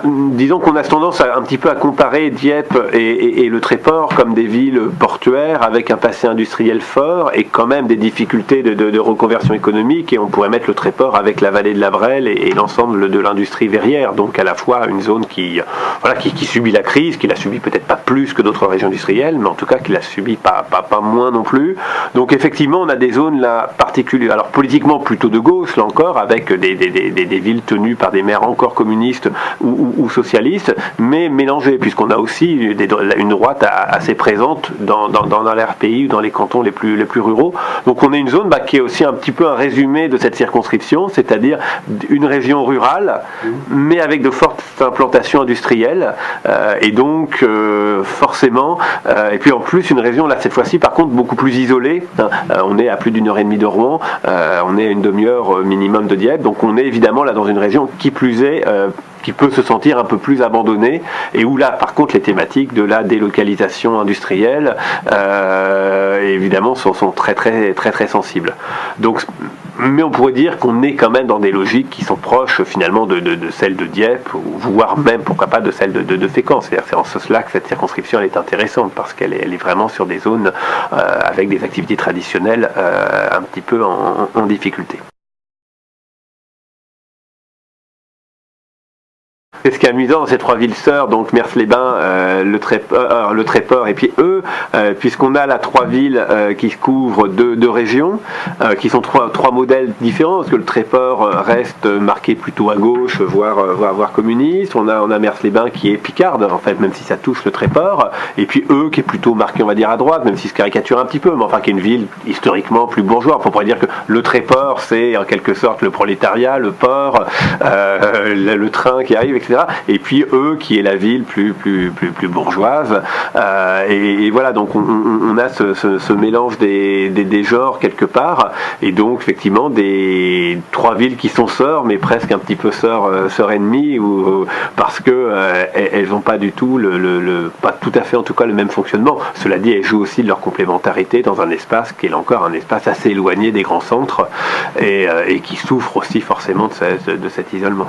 Disons qu'on a tendance un petit peu à comparer Dieppe et le Tréport comme des villes portuaires avec un passé industriel fort et quand même des difficultés de reconversion économique, et on pourrait mettre le Tréport avec la vallée de la Brelle et l'ensemble de l'industrie verrière, donc à la fois une zone qui subit la crise, qui la subit peut-être pas plus que d'autres régions industrielles, mais en tout cas qui la subit pas moins non plus. Donc effectivement on a des zones là particulières, alors politiquement plutôt de gauche là encore, avec des villes tenues par des maires encore communistes ou socialistes, mais mélangées, puisqu'on a aussi une droite assez présente dans l'RPI ou dans les cantons les plus ruraux. Donc on a une zone qui est aussi un petit peu un résumé de cette circonscription, c'est-à-dire une région rurale, mais avec de fortes implantations industrielles, et donc forcément, et puis en plus une région là cette fois-ci par contre beaucoup plus isolée. On est à plus d'1h30 de Rouen, on est à une demi-heure minimum de Dieppe, donc on est évidemment là dans une région qui plus est qui peut se sentir un peu plus abandonnée, et où là par contre les thématiques de la délocalisation industrielle évidemment sont très sensibles. Donc, mais on pourrait dire qu'on est quand même dans des logiques qui sont proches finalement de celles de Dieppe, voire même pourquoi pas de celles de Fécamp. C'est en cela que cette circonscription elle est intéressante, parce qu'elle est vraiment sur des zones avec des activités traditionnelles un petit peu en difficulté. C'est ce qui est amusant dans ces trois villes sœurs, donc Mers-les-Bains, le Tréport et puis eux, puisqu'on a là trois villes qui couvrent deux régions, qui sont trois modèles différents, parce que le Tréport reste marqué plutôt à gauche, voire communiste. On a Mers-les-Bains qui est picarde, en fait, même si ça touche le Tréport, et puis eux qui est plutôt marqué, on va dire, à droite, même si se caricature un petit peu, mais enfin qui est une ville historiquement plus bourgeoise. On pourrait dire que le Tréport, c'est en quelque sorte le prolétariat, le port, le train qui arrive, etc. Et puis eux qui est la ville plus bourgeoise, et voilà, donc on a ce mélange des genres quelque part, et donc effectivement des trois villes qui sont sœurs, mais presque un petit peu sœurs ennemies, parce que elles n'ont pas du tout pas tout à fait en tout cas le même fonctionnement. Cela dit, elles jouent aussi de leur complémentarité dans un espace qui est là encore un espace assez éloigné des grands centres, et qui souffre aussi forcément de cet isolement.